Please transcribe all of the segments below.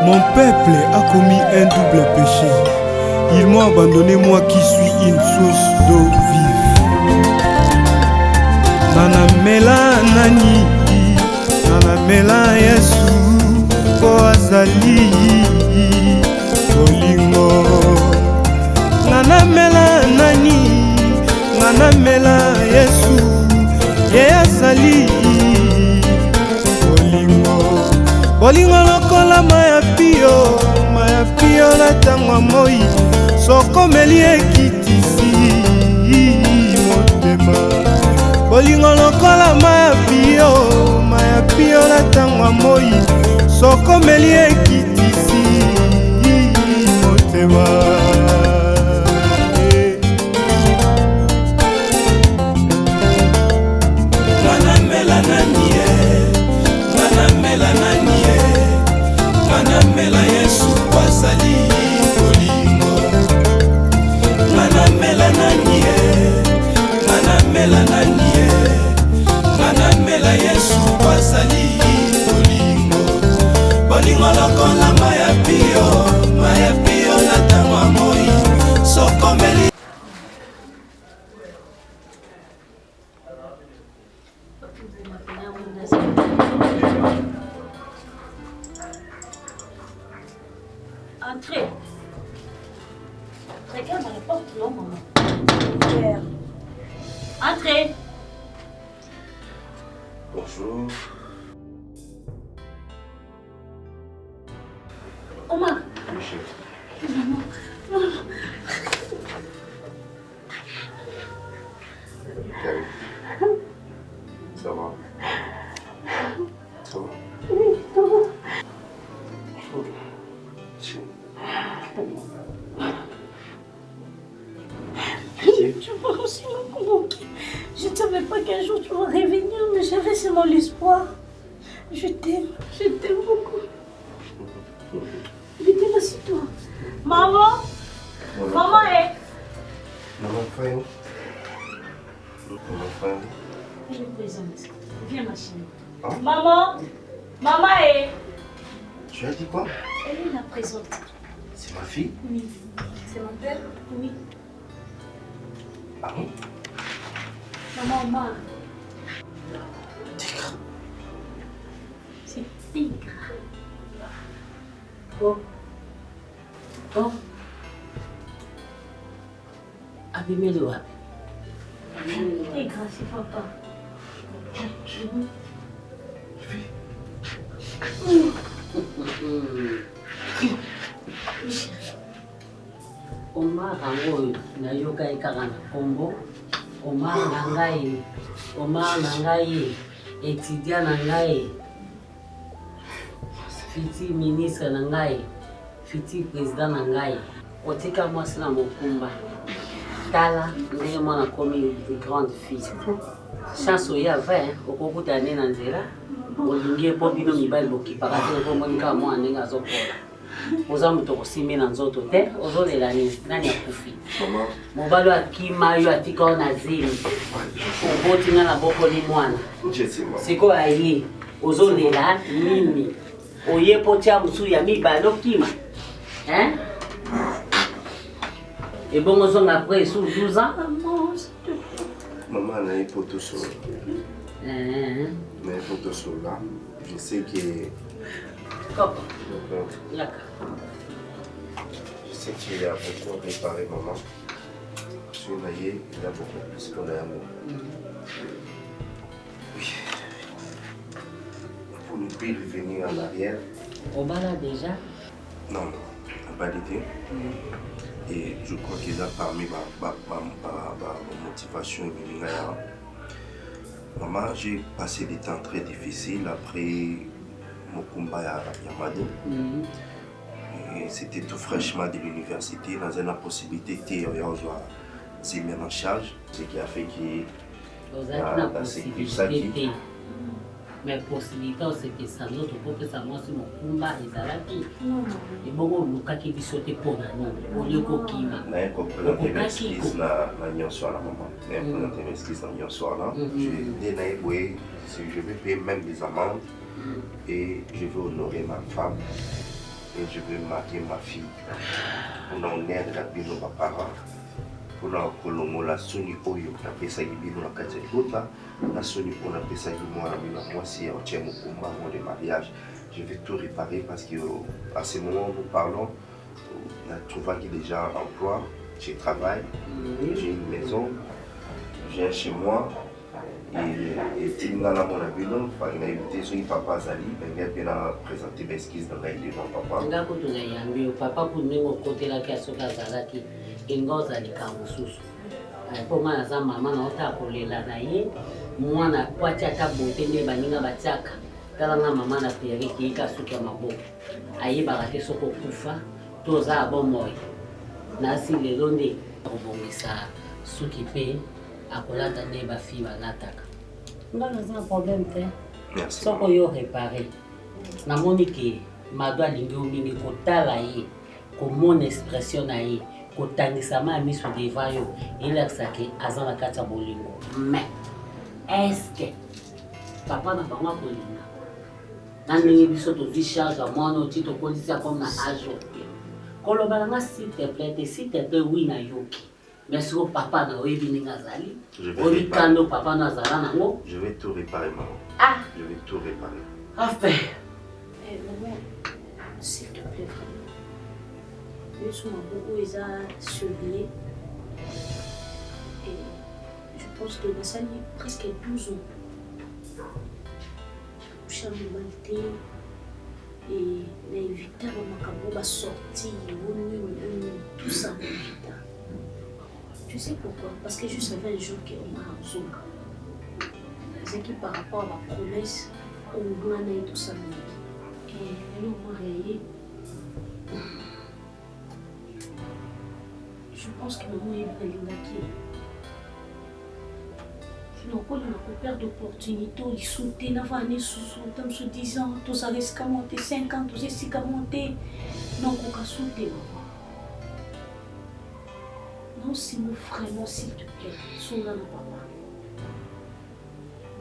Mon peuple a commis un double péché. Ils m'ont abandonné, moi qui suis une source d'eau vive. Nanamela nani, nanamela Yesu, po azali bolingo. Nanamela nani, nanamela Yesu, ye azali bolingo. Bolingo lokola maya pio na tangwa moi, sokomeli ekitisi motema. Bolingo lokola maya pio na tangwa moi, sokomeli ekitisi motema. Nanamela nani nanamela nani nanamela Yesu azali bolingo. Nanamela nani nanamela nani nanamela Yesu azali bolingo. Bolingo lokola maya pio na tangwa moi, sokomeli. Entrez. Regarde à la porte, non, maman. Entrez. Bonjour. Omar. Oui, chef. Maman. Maman. Ça va? Ça va? Oui, ça va. Tu m'as aussi manqué. Je ne savais pas qu'un jour tu vas revenir, mais j'avais seulement l'espoir. Je t'aime beaucoup. Vite, assieds-toi. Maman. Maman est. Maman Faye. Maman Faye. Je me présente. Viens, ma chérie. Hein? Maman est. Tu as dit quoi? Elle est la présente. C'est ma fille? Oui. C'est mon père? Oui. Ah bon? Maman, Omar. C'est Tigre. Oh. Oh. Abimeli wapi? Tigre, c'est papa. Omar yango nayoka kaka na kombo. Omar na ngai étudiant na ngai, fiti ministre na ngai, fiti président na ngai. Otika mwasi na mokumba. Tala ndenge mwana komi grande fille. Chance oyo ava okokuta ne na nzela olingi po bino mibali bokipaka te okomonika mwana ndenge azokola. Oza moto kosimbi na nzoto te ozolela nani akufi. Mobali akima yo atika o na zemi oboti nga na bokoli mwana sikoyo aye ozolela nini oye po tia mosu ya mibali okima ebongo ozonga après sur 12 ans. Maman n'a pas tout seul. Mais pour tout cela, je sais que. Papa. Je sais qu'il a beaucoup préparé maman. Sur Naye, il a beaucoup plus pour l'amour. Oui. Pour ne plus revenir en arrière. Au bas là déjà? Non, non, pas d'idée. Et je crois qu'il a parmi ma motivation et maman, j'ai passé des temps très difficiles après mon combat à Yamado. Et c'était tout fraîchement de l'université, dans une possibilité de se mettre en charge, ce qui a fait qu'il y a possibilité. Mais possibilité c'est que ça nous pour que ça moi sur mon combat et ça là qui et bon Luka qui dit sauter pour nous au lieu qu'okima na comprendre l'excuse na nyonso la maman na comprendre l'excuse na nyonso là je n'ai boy je vais payer même des amendes et je vais honorer ma femme et je vais marier ma fille. Pour l'honneur de la vie de nos parents, pour la colombo la soni oyo, la pesa gibino la kati kota, la soni pour la pesa gibino la moi si on tient mon combat, mon mariage. Je vais tout réparer parce que à ce moment où nous parlons, on a trouvé déjà un emploi, je travaille, j'ai une maison, j'ai chez moi. Et Tina na mon abino, il a invité son papa Zali, il a bien présenté mes esquisses dans l'aide de mon papa. Nga kutu na yambi papa kuningo kote la kia soka zalaki ingoza likamususu. Po mana za mama na ota kolela na ye mwana kwacha ta bote ne baninga batiaka. Tala nga mama na pere ki ka suka maboko. Aye barate soko kufa toza abomoy. Na si lelo nde kobongisa suki pe akolata ne ba fi balataka. Nga na problème te. Merci. Soko yo réparer. Na moniki mado alingi omingi kotala ye komona expression na ye kotangisama ya miso devant yo elakisaki aza na kati ya bolingo. Mais est-ce que papa na bango akolinga na ndenge biso tozwi charge ya mwana oti tokolisi ya comme na age oyo koloba nanga s'il te plaît oui na yoki mais siko papa na oyebi ndenge azali olikando papa na azala nango. Je vais tout réparer, maman. Ah, je vais tout réparer. Enfin. Maman, s'il te plaît, je suis beaucoup surveillé. Et je pense que ça a presque 12 ans. Je suis en et l'éviter ma sortie, tout ça. Tu sais pourquoi? Parce que je savais un jour qu'on m'a besoin. C'est que par rapport à ma promesse, on m'a dit tout ça. Et nous, on m'a réveillé. Je pense que maman est bien là. Donc, on a peur d'opportunité, il sautait dans l'année sous 10 ans, tous les 5 ans, tous les 6 ans montés. Donc, on a sauté. Non, si mon frère, non, s'il te plaît, son nom, papa.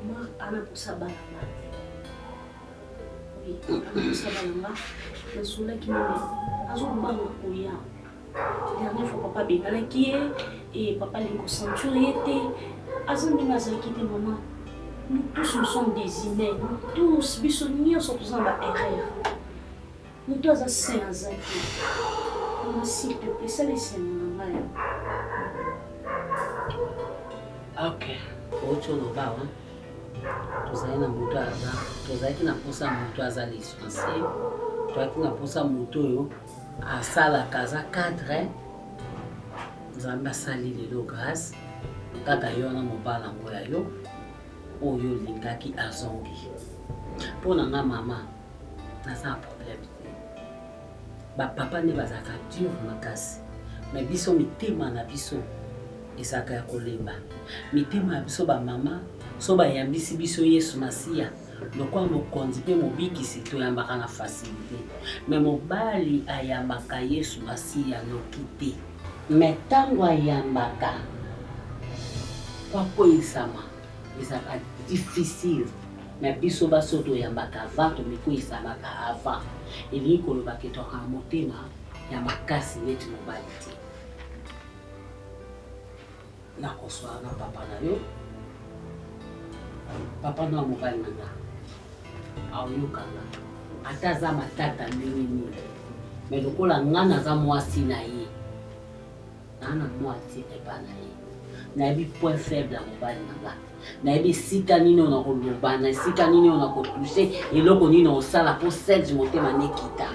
Moi, Anna pour sa balama. Oui, Anna pour sa balama. Le soleil qui m'a dit, Azou Banga Oya. La dernière fois, papa Bengala qui est, et papa Lingo Century était. Azou Banga qui était maman. Nous tous, nous sommes des humains. Nous tous, bisonniers, sommes tous en la erreur. Nous tous, à Saint-Azaki. Maman, s'il te plaît, ça laisse mon maman. Ok. Ocho no bawa. Tuzali na moto aza. Tuzali na posa moto aza licencié. Tuzali na posa moto yo asala kaza cadre. Nzambe asali lelo grâce. Kaka yo na mobala ngoya yo. Oyo lingaki azongi. Pona nga mama. Nasa problème. Ba papa ne bazaka dur makasi. Mais biso mitema na biso. Isaka ya kolemba. Mitema ya biso ba mama, so ba yambisi biso Yesu Masiya. Lokwa mokonzi pe mobikisi to yambaka na facilité. Mais mobali ayambaka Yesu Masiya nokite. Mais tango ayambaka kwa koisama, isaka difficile. Mais biso baso to yambaka avant to miko isamaka avant. Eli koloba ke to ha motema ya makasi neti mobali te. Na koswa na papa na yo. Papa na mobali nanga. Aoyoka nga. Ataza matata ndenge. Mais lokola ngana za mwasi na ye. Nana mwasi epa na ye. Na yebi point faible ya mobali nanga. Na yebi sika nini ona koloba, na sika nini ona kotouche, eloko nini osala po sedge motema nekita.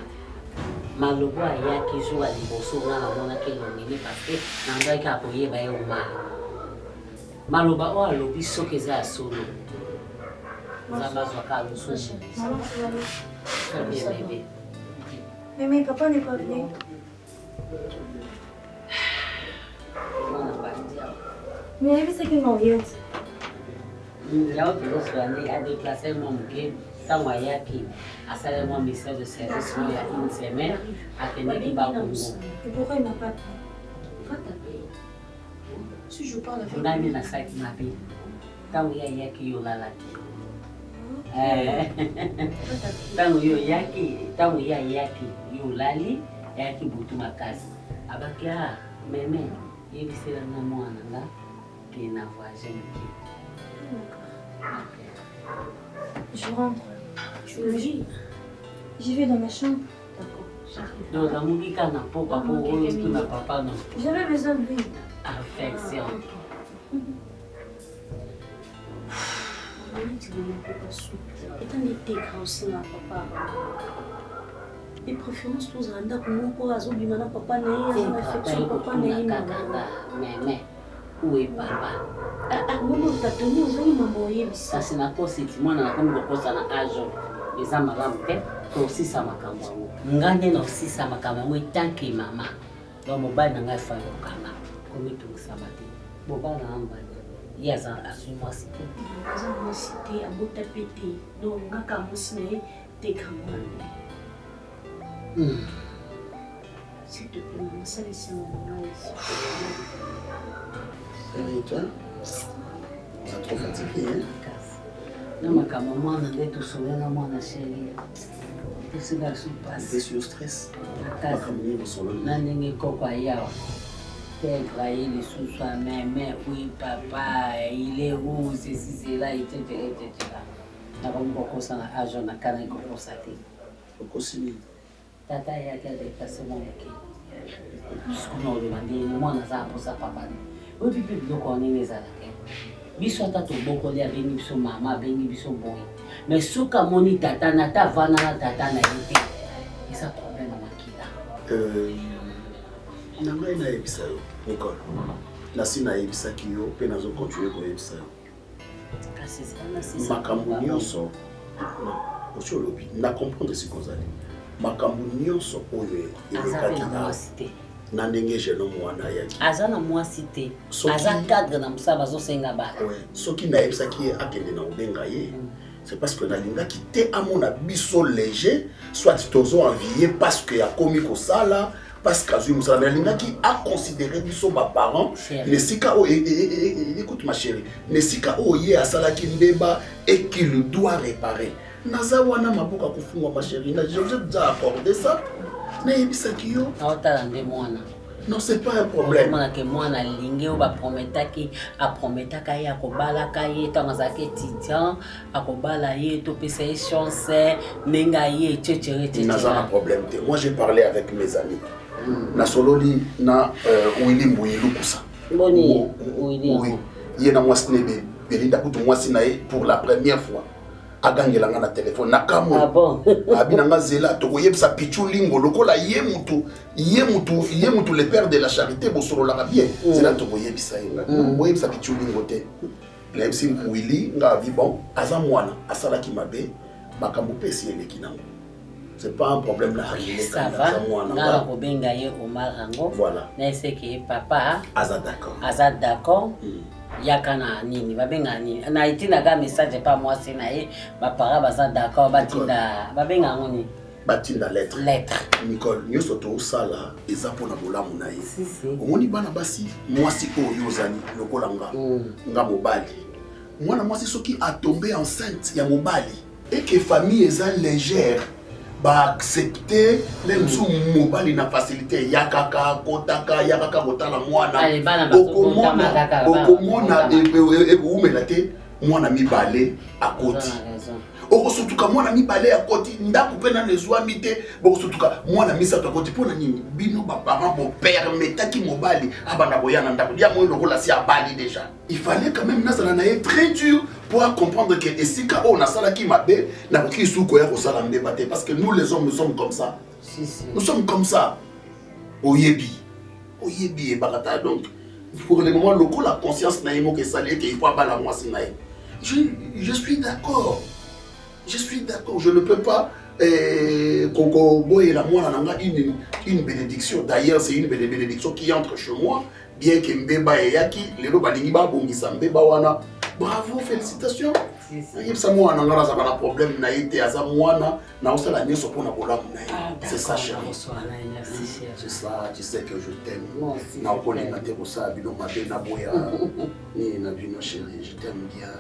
Malobo ayaki jour ya liboso ngana mona ke longeli parce que nanga ka koyeba ye omala. Maloba o alobi soki eza ya solo. Nzamba zwaka alosusu. Très bien, bébé. Mais papa n'est pas venu. Mais elle sait qu'il m'en vient. Là où tu vas déplacer mon bouquet, tant ayaki, à saler mon message de service il y a une semaine, à tenir qui va au Congo. Et pourquoi il n'a pas pris? Va t'appeler. Si je parle avec lui. On a mis la sac qui m'a payé. Tant ayaki yolalaki. Tango yo yaki, tango ya yaki, yo lali, yaki butu makasi. Abaki meme, yebisela na mwana nga ki na voyage miki. Je rentre. Tu le dis? J'y vais dans ma chambre. D'accord, j'arrive. Donc, la moulika n'a pas pour na papa non. J'avais besoin de lui. Affection. de préférence tozala moko azobima na papa na ye aza na affection papa na ye meme uwe papa mono tatoni ozongi mambo oyebisa kasi nakositi mwana nakomi kokosa na age eza malamu te tosisa makambo yango ngai nde naosisa makambo yango etanke mama donc mobali na ngai efai kokanga komitungisa bate mobali na mbali ye aza azwi mwasi te aza mwasi te abota pe te donc ngaka mwasi na ye tekanga na ye s'il te plaît, maman, ça laisse maman ici. Et toi? Tu es trop fatiguée, hein? Non, mais quand maman a tout sauvé, non, mon chérie. Tout cela se passe. Tu es sur le stress? La case. Nanenge Koko Yawa. T'es graillé les sous-soins, mais oui, papa, il est où, ceci, cela, etc. N'a pas beaucoup ça à l'argent, n'a qu'à n'être constaté. Pourquoi c'est Tata yake alipasema yake. Sikuna ulimandi mwana za hapo za papa. Wewe pipi biloko nini za lake. Biso ata to boko lia bengi biso mama bengi biso boy. Mais suka moni tata na ta vana na tata na yete. Esa problème makila. Nanga ina yebisa yo Nicole. Na sina yebisa kiyo pe nazo continuer ko yebisa yo. Kasi sana sisi. Makambo nyonso. Osho lobi na comprendre ce qu'on a dit. Makambo nyonso oyo ezakaki na ndenge jeune mwana yaki aza na mwasi te aza cadre na mosala azosenga bana soki nayebisaki ye akende na obenga ye c'est parce que nalingaki te amona biso léger soit tozo envier parce que akomi kosala parce que azwi mosala nalingaki aconsidérer biso baparent nesika oyo écoute ma chérie nesika oyo ye asalaki mbeba et qu'il doit réparer naza wana maboka kufungwa ma chérie na je vous ai déjà accordé ça na yebisaki yo aotala nde mwana non c'est pas un problème mwana ke mwana linge o aprometaka ye akobalaka ye ntango azalaki étudiant akobala ye topesa ye chance ndenge ye etchetchere naza na problème te moi j'ai parlé avec mes amis na sololi na Willy Mbuyi Lukusa boni Willy oui ye na mwasi ne belinda kutu mwasi na ye pour la première fois agangelanga na téléphone nakamo abinanga zela tokoyebisa pichu lingo lokola ye mutu le père de la charité bosolo la bien zela tokoyebisa yenga boyebisa pichu lingo te la sim Willy nga vi bon aza mwana asalaki mabe makambo pesi eleki nango c'est pas un problème là ça va na ko benga ye Omar Rango voilà na eseke papa aza d'accord yakana nini babenga nini na itina ga message pa mwasi na ye bapara baza d'accord batinda babenga ngoni batinda lettre Nicole nyoso to sala eza pona bolamu na ye omoni bana basi mwasi oyo ozali lokola nga mobali mwana mwasi soki a tombé enceinte ya mobali et que famille eza légère ba accepter même sous mobali na facilité yakaka kotala mwana okomona umela te mwana mibale akoti okosutuka mwana mibale akoti ndako pe na nezwami te bokosutuka mwana misato akoti pona nini bino baparent bopermetaki mobali abana boyana ndako dia moyo lokola si abali déjà il fallait quand même nazala na ye très dur pour comprendre que esika on a salaki mabe na koki suko ya kosala mbeba te parce que nous les hommes nous sommes comme ça nous sommes comme ça oyebi et bakata donc pour le moment loko la conscience na yemo que salé que il faut bala moi sinaye je suis d'accord je ne peux pas Koko Boy la moi nanga une bénédiction d'ailleurs c'est une bénédiction qui entre chez moi bien que mbeba yaki lelo balingi ba bongisa mbeba wana bravo félicitations yebisa mwana ngala za bana problème na été aza mwana na osala nyeso pona bolamu na c'est ça chérie c'est ça tu sais que je t'aime na okole na te kosa bino mabe na boya ni na bino chérie je t'aime bien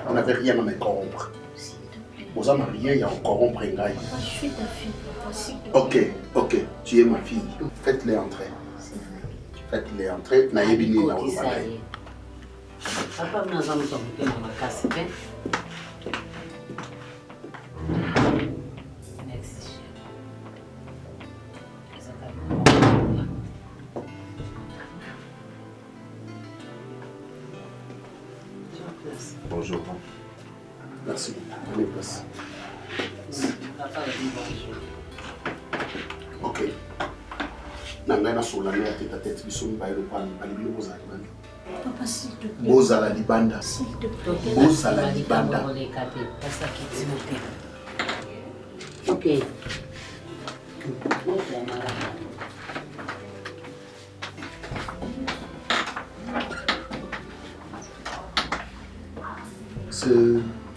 On n'avait rien à me corrompre. Vous en avez rien, il y a encore corrompre un gars. Je suis ta fille, papa, s'il te plaît. Ok, ok, tu es ma fille. Faites-les entrer. Faites-les entrer. Naïbini, na Oubalai. Papa, nous avons mis ma casse. Merci. Bonjour. Merci beaucoup. Prenez place. Ok. Nanga na solana ya tête à tête biso mbaye le pan balibino bozala nani. Papa, s'il te plaît. Bozala libanda. S'il te plaît. Bozala libanda. Ok.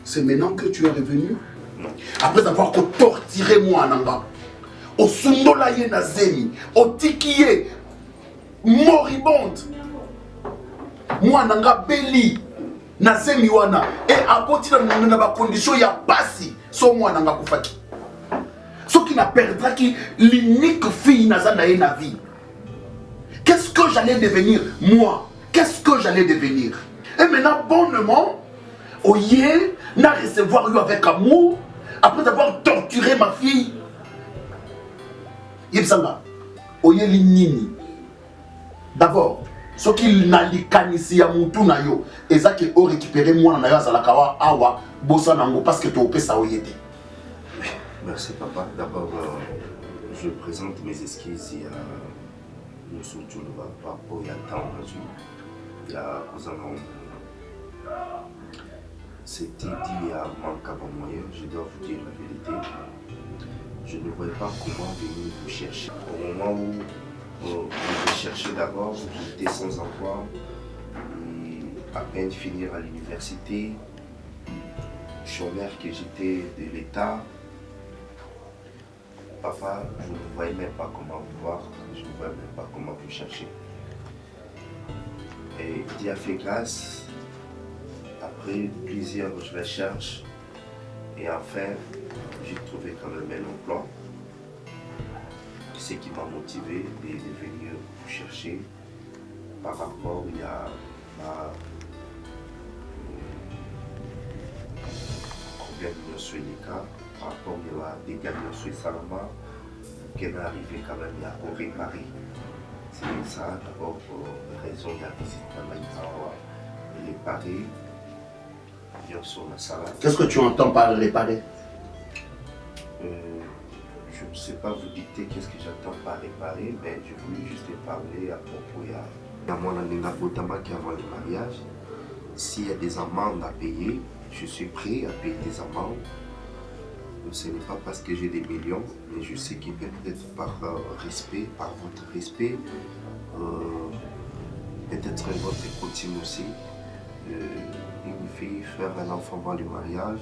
C'est maintenant que tu es revenu? Après avoir torturé moi Nanga. Au sundola ye na zemi, au tikiye moribonde. Moi Nanga beli na zemi wana et aboti na ba condition ya pasi so moi Nanga kufaki. Ce qui n'a perdra qui l'unique fille na ye na vie. Qu'est-ce que j'allais devenir moi? Qu'est-ce que j'allais devenir? Et maintenant bonnement Oye n'a recevoir eu avec amour après avoir torturé ma fille. Yebsanga, Oye Linini. D'abord, ce qu'il n'a likanisi ya mutu na yo, eza ke o récupérer moi na yo azalakawa awa bossa nango parce que tu opé ça oyete. Merci papa. D'abord, je présente mes excuses à M. Tchoulouba par rapport à temps aujourd'hui. Il y a c'était dit à manque à moyen, je dois vous dire la vérité. Je ne voyais pas comment venir vous chercher. Au moment où je cherchais d'abord, j'étais sans emploi, et à peine finir à l'université, chômeur que j'étais de l'État. Papa, je ne voyais même pas comment vous voir, je ne voyais même pas comment vous chercher. Et Dieu a fait grâce. Après plusieurs recherches, et enfin, j'ai trouvé quand même un emploi. Ce qui m'a motivé de venir vous chercher par rapport à problème de cas, par rapport à des dégâts de Salama, qui est arrivé quand même à réparer. C'est ça d'abord pour raison de la visite à Maïkawa, réparer. Qu'est-ce que tu entends par réparer? Je ne sais pas vous dicter qu'est-ce que j'entends par réparer, mais je voulais juste parler à propos de mon ami qui avant le mariage. S'il y a des amendes à payer, je suis prêt à payer des amendes. Ce n'est pas parce que j'ai des millions, mais je sais que peut-être par respect, par votre respect, peut-être votre coutume aussi. Une fille faire un enfant avant le mariage,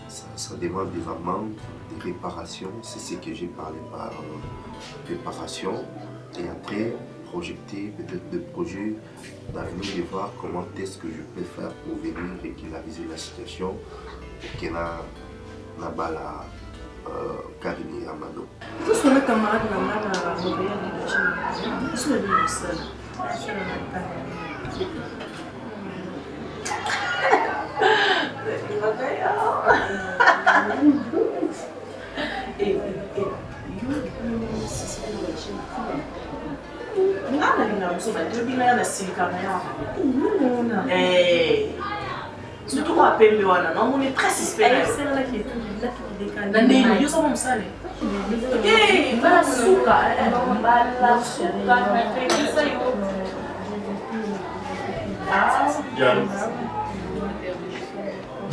ça demande des amendes, des réparations. C'est ce que j'ai parlé par réparation. Et après, projeter peut-être des projets d'avenir et voir comment est-ce que je peux faire pour venir régulariser la situation pour qu'elle n'a pas la Karine Amado. Vous êtes le camarade de la maman à je suis le seul. Surtout quand appelle Wana, non, on est très suspect. C'est là qui est décalé. La nez, il y a ça, mon salé. Ok, voilà, souka. Voilà, souka.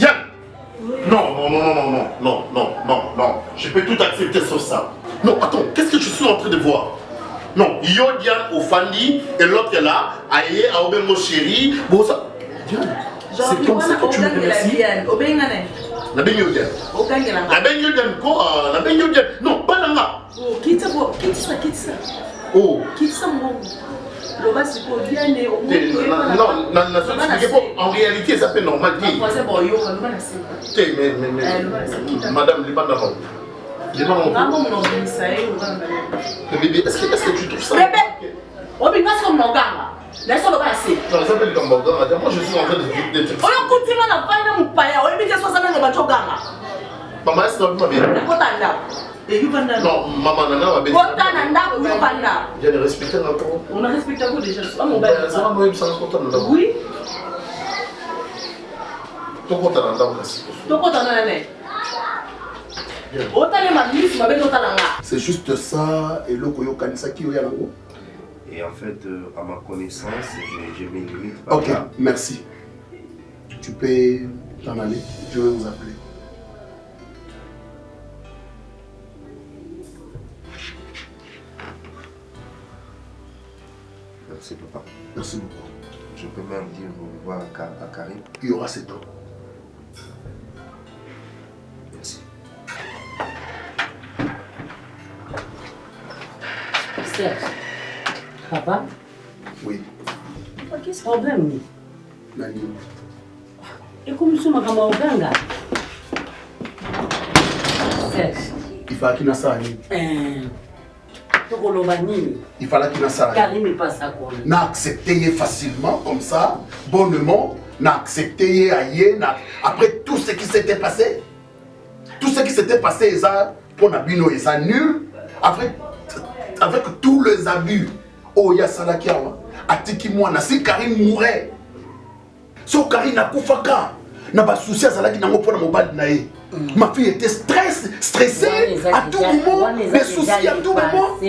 Yann! Non. Je peux tout accepter sauf ça. Non, attends, qu'est-ce que je suis en train de voir? Non, yo Diane au Fandi et l'autre est là, aïe, à Obé mon chéri, bon ça. C'est comme ça que tu me remercies. La baigne Diane. La baigne Diane quoi? La baigne Diane. Non, pas là. Quitte ça. Oh. Quitte ça mon. Non, en réalité, ça fait normal. Mais madame, les bandes d'avant. Bébé, est-ce que tu trouves ça? Bébé, on est pas comme mon gars. Laisse-le passer. Non, ça fait comme mon gars. Moi, je suis en train de dire. On a continué à faire un païen. On est mis à 60 ans de bateau gama. Maman, est-ce que tu m'as bien? Non, maman, nana, ma belle. Je ne respecte pas encore. On a respecté vous déjà. Ça va, moi, je suis content de Oui. Tu es content d'entendre ça. C'est juste ça et le koyo kanisa qui est là-haut. Et en fait, à ma connaissance, j'ai mis une limite. Ok, merci. Tu peux t'en aller, je vais vous appeler. Merci papa. Merci beaucoup. Je peux même dire au revoir à Karim. Il y aura 7 ans. Merci. Serge. Papa? Oui. Qu'est-ce que problème? Nani? Et comme ça, ma camarade Ganga. Serge. Il fallait qu'il n'ait pas il fallait qu'il n'ait pas Karim n'est pas ça. N'a accepté facilement comme ça, bonnement, n'a accepté ailleurs, après tout ce qui s'était passé. Tout ce qui s'était passé, ça, pour Nabino, ça nul. Avec tous les abus, oh, il y a Salakiawa, Atiki Mouana, si Karim mourait, si Karim n'a pas fait n'a pas souci à Salaki n'a pas mobile naïe. Ma fille était stressée à tout moment, des soucis à tout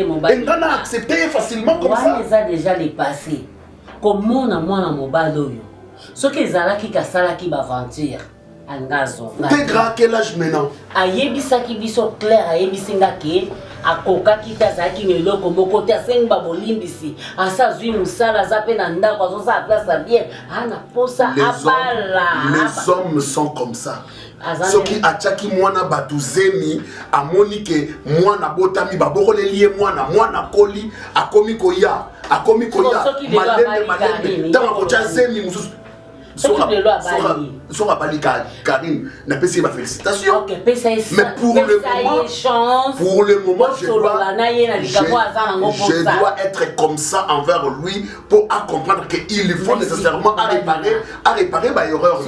moment. Elle n'a accepté facilement comme ça. On les a déjà les passés. Comme moi, na mobile, ce que Zalaki Salaki aventure. T'es grand quel âge maintenant? Ayebisaki biso clair ayebisinga ke akokaki tazaki neloko moko te asenga bolimbisi asazwi musala zape na ndako azosa place bien ana posa abala. Les hommes sont comme ça. Ceux qui atchaki mwana batuzemi amoni ke mwana botami babokole lié mwana koli akomi koya malende tama kocha zemi mususu Sora Bali Karim n'a pas essayé ma félicitation. Mais pour le moment, je dois être comme ça envers lui pour comprendre qu'il faut nécessairement à réparer ma erreur.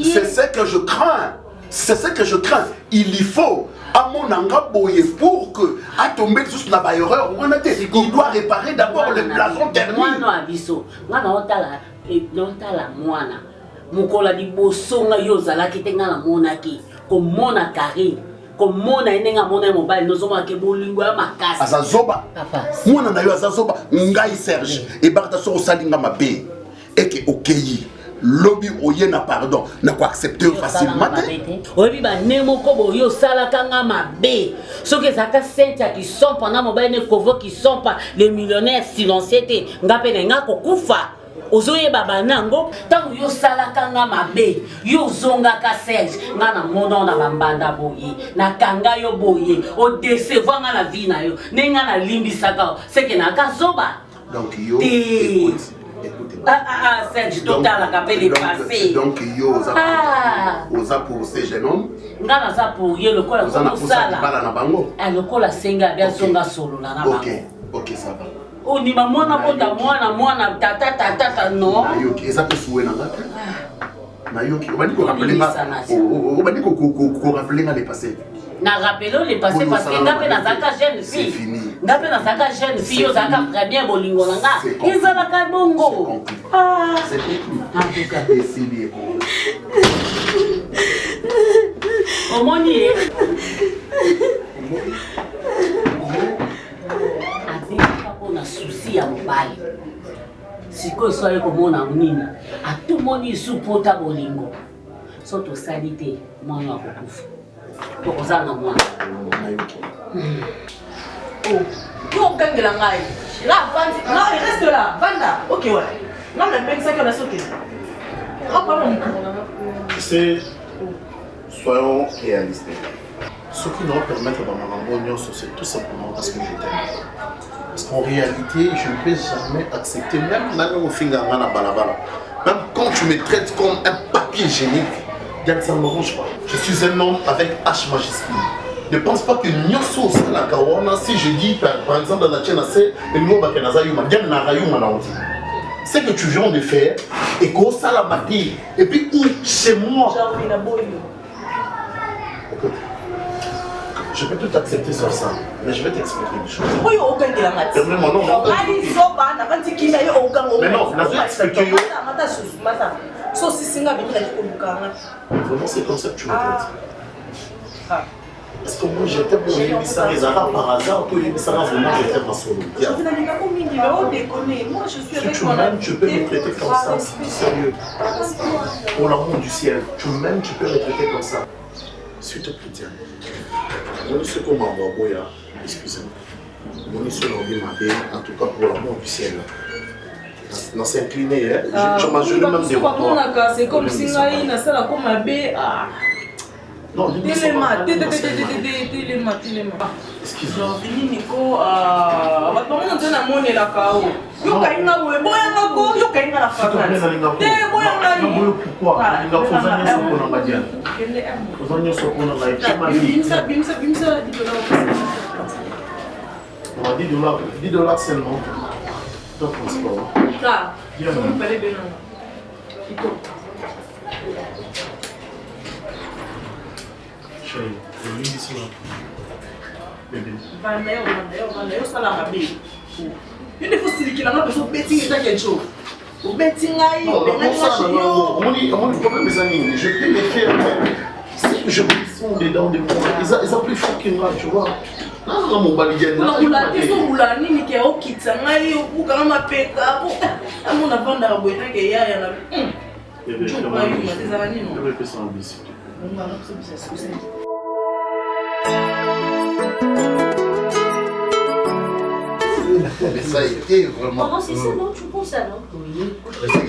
C'est ce que je crains. C'est ce que je crains. Il y faut à mon engaboye pour que à tomber sur la erreur, il doit réparer d'abord le blason dernier. Azazoba. Mwana na yo azazoba ngai Serge et barta so salinga mabe et que okeyi. Lobby oye na pardon n'a pas accepté facilement. Obi ba nemo kobo yo sala kanga mabe. Ce que ça senta qui sont pendant mobile ne kovo qui sont pas les millionnaires silencieux ngape nga kokufa. Ozoye baba nango tango yo sala kanga mabe yo zonga ka Serge nga na mono na bambanda boye na kanga yo boye o décevoir nga la vie na yo nenga na limbisaka c'est que na kazoba. Donc yo écoute. Serge, total a capé les passés. Donc, yo, osa pour ces jeunes hommes. Ngana za pour ye le kola ko sala. Le kola senga bien songa solo na bango. Ok, ça va. O ni mwana bota mwana tata non. Yo ki eza pe soué na ngata. Na yo ki obandi ko rappeler nga les passés. Na rappelons les passés parce que ngape na zaka jeune fille. Ngape na zaka jeune fille yo zaka très bien bolingo nga. Izala ka bongo. C'est tout. En tout cas, décidé. Omoni. Ati kwa na souci ya mobali. Siko soye komona nini. Atu moni supota bolingo. Soto salite mwana akokufa. Tokozanga mwana. Oh, yo kangela ngai. Là, il reste là. Vanda. Ok, ouais. Non, mais même ça qu'on a sauté. Tu sais, soyons réalistes. Ce qui nous permettre dans ma c'est tout simplement parce que je t'aime. Parce qu'en réalité, je ne peux jamais accepter, même au Fingangana Balabala, même quand tu me traites comme un papier génique, ça ne me range pas. Je suis un homme avec H majuscule. Ne pense pas que Nyoso la Kawana, si je dis par exemple dans la chaîne, c'est le mot Bakenazayuma, c'est que tu viens de faire et que ça la matière. Et puis chez moi. Écoute, je peux tout accepter sur ça, mais je vais t'expliquer une chose. Permets-moi, non, non. Mais non, la vie expliquer. Vraiment, c'est comme ça que tu me traites. Est-ce que moi j'étais pour les Bissar et Zara par hasard, pour les Bissar vraiment j'étais ma solo. Si tu m'aimes, tu peux me traiter comme ça, c'est sérieux. Pour l'amour du ciel, tu m'aimes, tu peux me traiter comme ça. S'il te plaît, tiens. Moi, ce qu'on m'a envoyé, excusez-moi. Moi, ce qu'on m'a envoyé, en tout cas pour l'amour du ciel. Non, c'est incliné, hein. Je m'ajoute même devant toi. C'est comme si on a ça comme un bé. Non, Téléma. Excuse-moi. Nico, on a monnaie là kao. Yo kainga we, boyanga go, yo kainga la fata. Boyanga ni. Pourquoi? Il a posé un saut pour la madiane. Posé un saut pour la madiane. Bimsa. On a $10 seulement. Dans le transport. Ça, je me parlais bien. Chérie, je lui dis cela. Bébé. Vandayo, ça l'a rabé. Il faut se dire qu'il a besoin de betting et quelque chose. Au betting, il y a un problème, je peux les faire. Si je me sens dedans de moi, ils ont plus fort que moi, tu vois. Non, mon baligène. Non, vous l'avez dit, vous l'avez dit, que au kit, ça m'a dit, au bout, quand on m'a payé, à mon avant d'arborer, qu'il y a un. Je ne sais pas, il y a des années. Je vais faire ça en bicycle. Mais ça a été vraiment. Maman, c'est ça, non? Tu penses ça, non? Oui.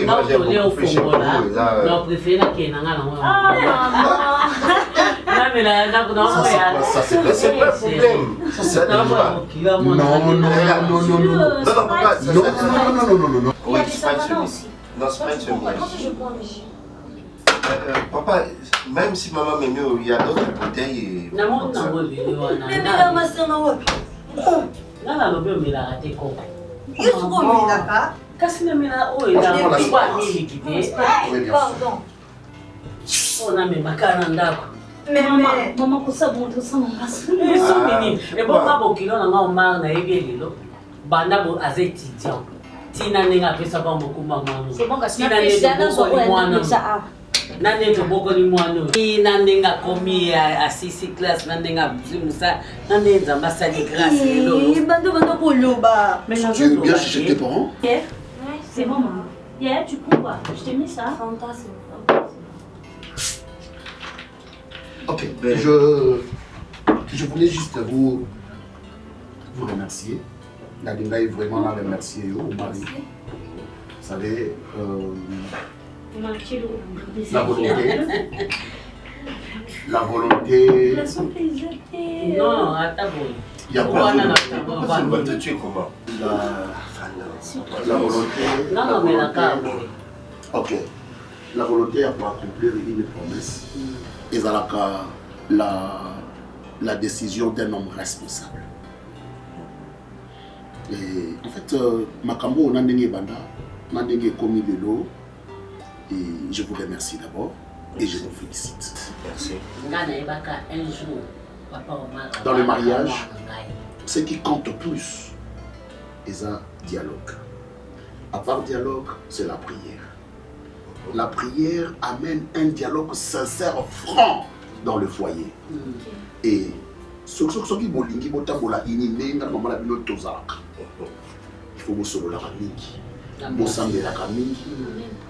Non, on est au fond, là. Non, préféré qu'il y ait un an. Ah, maman! Non, mais là, ça, c'est pas un problème. Ça, c'est non. Oui, c'est pas une chemise. Non, c'est pas une chemise. Je prends les jus. Papa, même si maman m'aime, il y a d'autres bouteilles. Maman, pour ça, bon, tout ça, on passe. Et bon, ma bokilo na nga omar na yebi lelo. Banda bo azétidiant. Tina nenga pesa ba mokuma mwana. C'est bon, parce que ça Nane to boko ni mwana. Ina nenga komi a 6 classe nandenga musa. Nane nzamba sali grâce lelo. Bando koloba. Tu veux bien chez tes parents? C'est bon, maman. Yeah, tu prends quoi? Je t'ai mis ça. Fanta, c'est bon. Ok, je voulais juste vous remercier. Nadinga est vraiment la remercier au mari. Vous savez, la volonté. Non, attends. Il y a pas de tuer comment? La volonté. Non, mais la carte. Ok. La volonté a pour accomplir une promesse. Et la décision d'un homme responsable. Et en fait, Makambo, Nandenge Banda, Nandenge Komi Lelo, et je vous remercie d'abord et je vous félicite. Merci. Dans le mariage, ce qui compte plus est un dialogue. À part dialogue, c'est la prière. La prière amène un dialogue sincère, franc dans le foyer. Et ce qui bolingi botambola ini nenga mama la bino tozaka. Il faut vous solo la mingi. bosambelaka mingi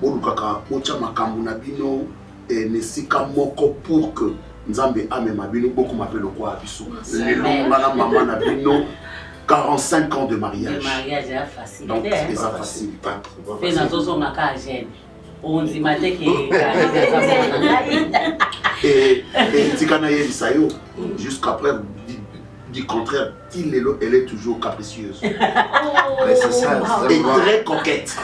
bolukaka botya makambo na bino nesika moko pour que nzambe amema bino bokoma mpe lokwa ya biso lelo nga na mama na bino 45 ans de mariage. Le mariage est facile. Donc c'est ça facile. Fais na zozo maka jeune. On dit matin que et tikana yebisa yo jusqu'après du contraire, elle est toujours capricieuse. Mais c'est ça. Et très coquette.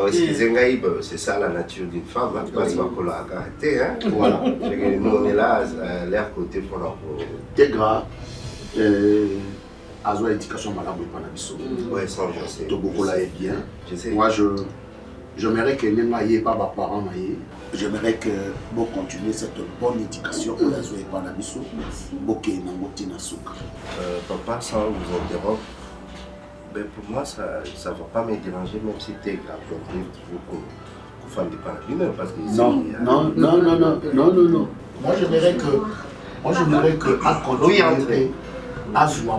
Excusez-moi, c'est ça la nature d'une femme. Parce qu'on l'a caractère. Voilà. Nous, on est là, l'air côté pour la T'es gras. Azo l'éducation madame Panabiso. Ouais, ça je sais. Tobokola est bien. Je sais. Moi j'aimerais que Nengaye pas mes parents naïe. J'aimerais que vous continuez cette bonne éducation pour Azo et Panabiso. Boké Nangoti Nasuka. Papa, sans vous interrompre, ben pour moi ça ne va pas me déranger même si t'es grave. Beaucoup femme de Panabino parce que non. Moi j'aimerais que à continuer Azoua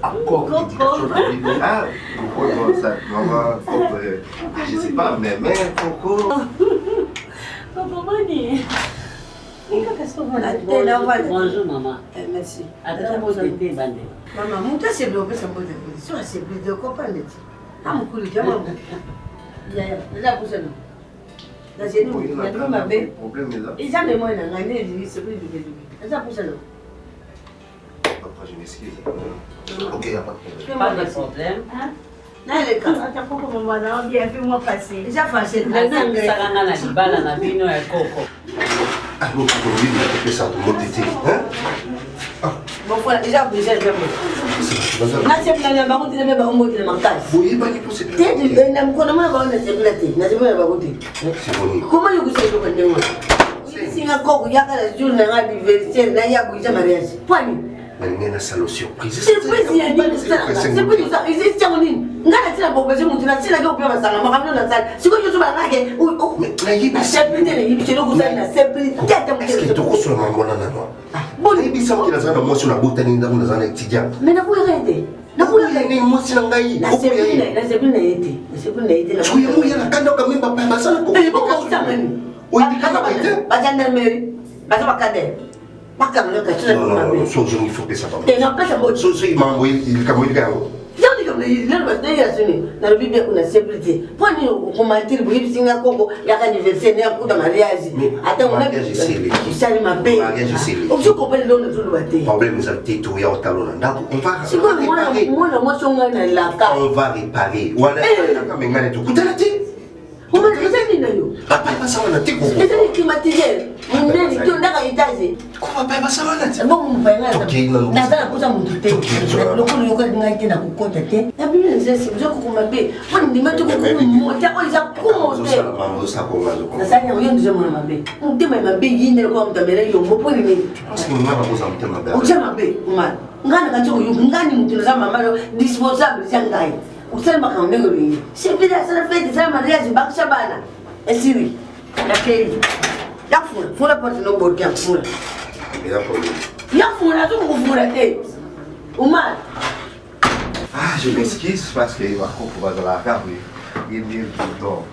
encore l'éducation de Bino. Ah, pourquoi ça, maman, je sais pas, mais Coco. Papa Mani. Qu'est-ce que vous faites? Bonjour maman. Merci. Attends, vous avez été bandé. Maman, mon tas s'est bloqué sur votre position, c'est plus de comprendre. Ah, mon couille, j'ai maman. Il y a la poussée. La génie, il y a tout ma belle. Et jamais moi, il y a un année, il se peut du bébé. La poussée. Papa, je m'excuse. Ok, il n'y a pas de problème. Pas de problème. Non, les cas. Attends, pourquoi maman, bien fais-moi passer. Déjà facile. Salanga na libala na bino ya koko. Ah, non, tu peux vivre avec ça, tout le monde était. Bon, voilà, déjà, vous déjà, j'ai c'est bien, la baronne, tu n'avais pas un mot de ma casse. Oui, pas du tout, c'est bien. Tu n'as pas de baronne, c'est blaté. N'a pas de baronne. C'est bon. Comment vous savez que vous êtes si un coq, il y a la journée, il y a la vérité, il y a un mariage. Point. Mais il y a une salle surprise. C'est pas si il y a une salle. C'est pas ça. Ils étaient en ligne. N'a pas de bon, parce que tu n'as pas de bon, parce que tu n'as pas de salle. C'est quoi que tu vas faire? Mais il y a une salle. Il y a une salle. Est-ce que tu as reçu la maman? Bon, il y a une salle qui a moi sur la bouteille dans un étudiant. Mais n'a pas arrêté. N'a pas arrêté. Moi, c'est un gars. La seconde a été. La seconde a été. Tu vois, il y a un canard quand même, pas ça. Mais pourquoi vous t'amenez? Oui, il y a un gendarmerie. Pas de cadet. Pas de cadet. Non, il faut que ça va. Et non, pas ça. Il m'a envoyé, il m'a envoyé. Il y a une Bible qui a sécurité. Pourquoi vous mentez? Vous dites que il y a un anniversaire, il y a un mariage. Attends, on a ma paix. Je comprends le nom de tout le monde. Problème, nous avons été tout au talon. On va c'est quoi, moi, on va réparer. On va réparer. Comment vous avez dit non? Papa, ça va être quoi? C'est climatisé. Mon nez, tu n'as étage. Comment papa ça va être? Bon, mon père, là, la cosa mon tout est. Le coup, le cas n'a été dans le côté. La Bible nous dit, c'est vous qui m'appelez. Moi, je dis, mais tu comprends, moi, tu as comment ça? Ça, ça n'a rien de jamais m'appelé. On dit, mais ma bille, il n'est pas comme ta mère, il y a un peu de nez. Parce que maman a besoin de ma on tient ma bille, maman. Ngana kacho yu ngani mutuna mama disposable jangai. Usema kaonegoli. C'est bien ça fait des mariages bakshabana. Et siri. La keri. Ya fula porte no bord ya fula. Ya fula tu ko fula Oumar. Ah, je m'excuse parce que va dans la cave. Il est bien tout.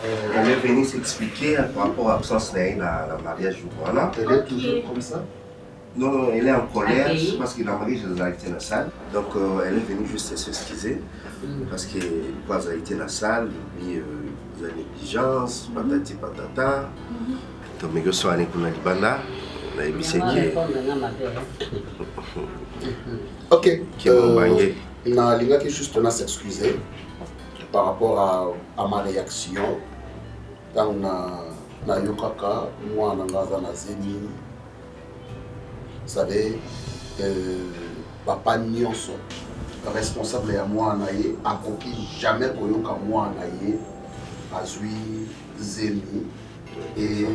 Elle est venue s'expliquer par rapport à l'absence de la mariage du Rwanda. Elle est toujours comme ça? Non, elle est en colère parce que la mariage a été dans la salle. Donc elle est venue juste s'excuser parce que elle a été dans la salle, puis la négligence, patati patata. Donc mes gars sont allés pour la Libana. On a émissé qui est... Ok. Nalinga qui juste s'excuser par rapport à ma réaction. Quand na yokaka, moi nangaza na zeni. Vous savez, papa Nyonso, responsable à moi naïe, accompli jamais koyoka moi naïe, azui zeni, et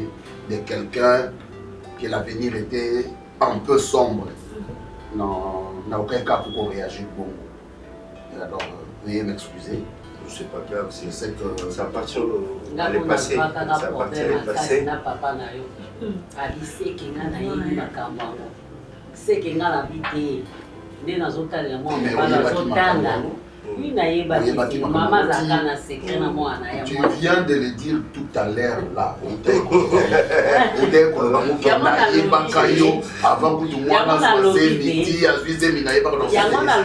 de quelqu'un que l'avenir était un peu sombre. Non, n'a aucun cas pour réagir bon. Et alors, veuillez m'excuser. C'est pas grave, c'est que ça appartient à passé. Ça appartient au passé. Oui, maman Zakana secret na moi. Tu viens de le dire tout à l'heure là. Avant que tout le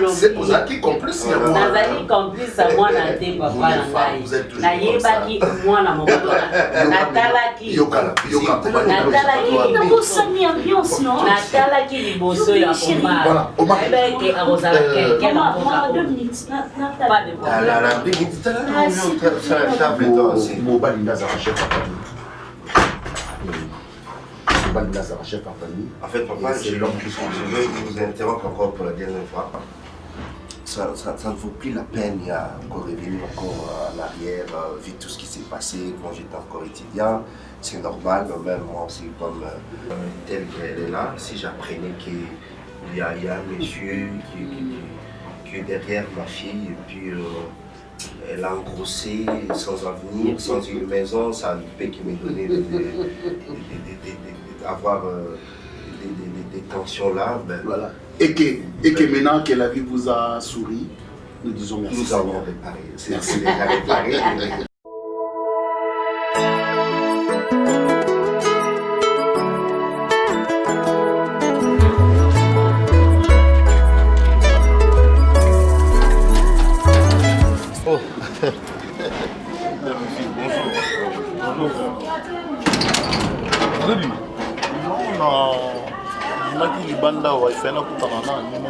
monde c'est pour ça qu'il complice. Nazali complice moi na te papa na ngai. Na yebaki moi na moko. Natalaki. Na bosani ambiance non. Natalaki liboso ya Omar. Ebeke arosala quelqu'un na Moi 2 minutes. pas de En fait, papa, je veux vous interrompre encore pour la dernière fois. Ça ne vaut plus la peine de revenir encore en arrière, vu tout ce qui s'est passé quand j'étais encore étudiant. C'est normal, même moi aussi, comme telle qu'elle est là, si j'apprenais qu'il y a un monsieur qui est derrière ma fille, et puis elle a engrossé sans avenir, sans une maison, ça ne peut qui me donnait d'avoir des tensions là. Ben, voilà. Et que maintenant que la vie vous a souri, nous disons merci. Nous avons réparé. C'est déjà réparé.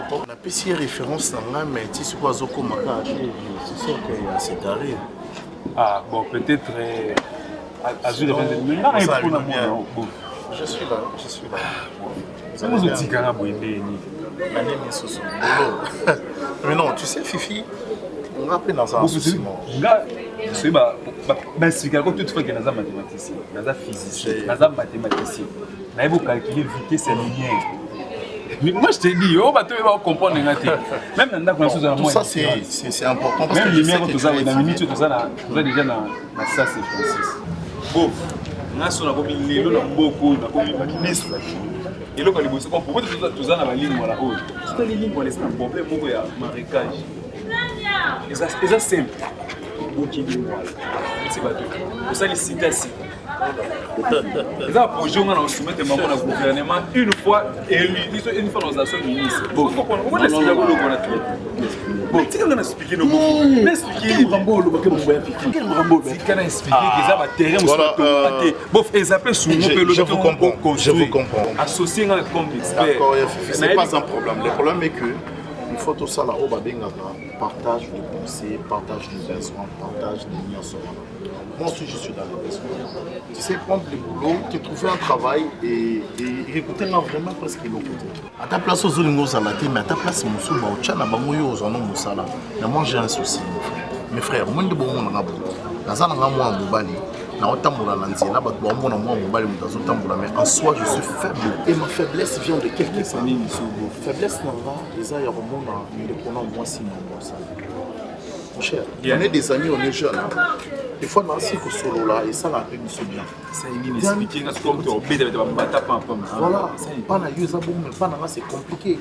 On a pu référence à mais tu sais quoi, Zoko Maka, c'est sûr que c'est carré. Ah bon, peut-être à jouer je suis là. C'est moi qui gagne mais non, tu sais, Fifi, on a pris dans un souci. C'est quand tu fais que tu es mathématicien, tu es physicien, tu es mathématicien. Tu as calculer vitesse et lumière. Moi je te dis, on va comprendre. Même dans la chose tout ça c'est important. Même les lumières, tout ça, dans la minute, tout ça, déjà dans ça c'est Francis. Bon, on a son abomi, l'élo n'a beaucoup, on a beaucoup de ministre. Et là, quand il bosse, pourquoi tout ça dans la ligne, voilà, oh, c'est une ligne, c'est un problème, beaucoup de marécage. Et ça c'est simple. C'est pas tout. Pour ça, les citations. Les projets, on a soumis au gouvernement une fois élu, une fois dans la zone ministre. Bon, on va expliquer bon, tu vas expliquer nos mots. Expliquer les rambo, le baquet, quel rambo, c'est qu'on a expliqué que ça va terrain, bon, ils appellent sous je vous comprends. Associé comme expert. C'est pas un problème. Le problème est que il faut tout ça là, au partage de pensées, partage de besoins, partage de liens. Moi aussi, je suis dans les besoins. Tu sais, prendre le boulot, te trouver un travail et écouter vraiment presque l'autre côté. À ta place, aux Olingo Zalaté, mais à ta place, Moussou, Baouchana, Bamoyo, aux Anon Moussala. Mais moi, j'ai un souci, mes frères. Moi, je suis bon, moi, mais en soi, je suis faible. Et ma faiblesse vient de quelques années. Faiblesse, mon cher, on est des amis, on est jeunes. Des fois, on a aussi solo là, et ça, la paix, nous bien. Voilà, c'est compliqué.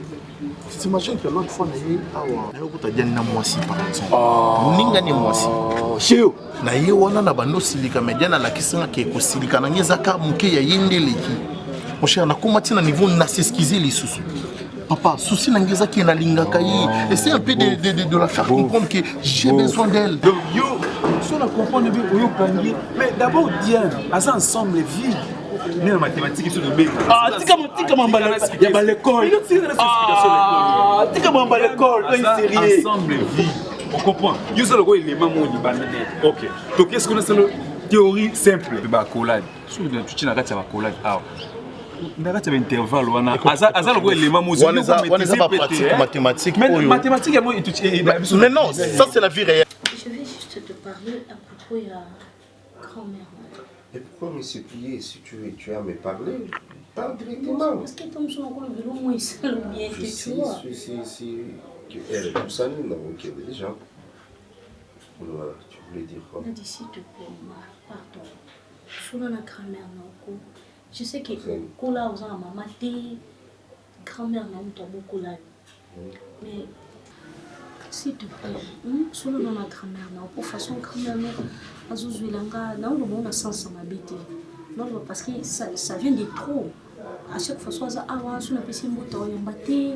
Tu t'imagines que l'autre fois, on a dit par exemple. Na ye wana na bando silika mediana la kisanga ke ko silika na ngezaka muke ya yendeleki. Mon cher na komati na niveau na s'excuser les soucis. Papa, souci na ngezaki na lingaka yi. Essaye un peu de la faire comprendre que j'ai besoin d'elle. Donc yo, si on comprend bien yo kangi, mais d'abord Diane, asa ensemble vie. Mais en mathématiques sur le B. Ah, tika mambala ya ba l'école. Ah, tika mambala l'école, sérieux. Ensemble vie. On comprend. Yo ça le go élément mon libana. OK. Donc qu'est-ce qu'on a sur la théorie simple de ba collage. Sur tu tiens la carte ba collage. Ah. Ndakati ba intervalle wana. Asa le go élément mon on est pas pratique mathématique. Mais mathématiques moi mais non, ça c'est la vie réelle. Je vais juste te parler à propos de la grand-mère. Et pourquoi me supplier si tu as à me parler? Parle directement. Parce que comme je n'en le moins ça le bien que tu vois. Si elle tout ça non OK déjà. Voilà, tu voulais dire quoi? S'il te plaît, pardon. Sur la grand-mère non. Je sais que Kola aux maman maman grand-mère non beaucoup là. Mais S'il te plaît, solo dans la grand-mère, pour façon grand-mère, on a sens à m'habiter. Non, parce que ça vient de trop. À chaque fois, soit ça, on a passé mon temps, on a battu,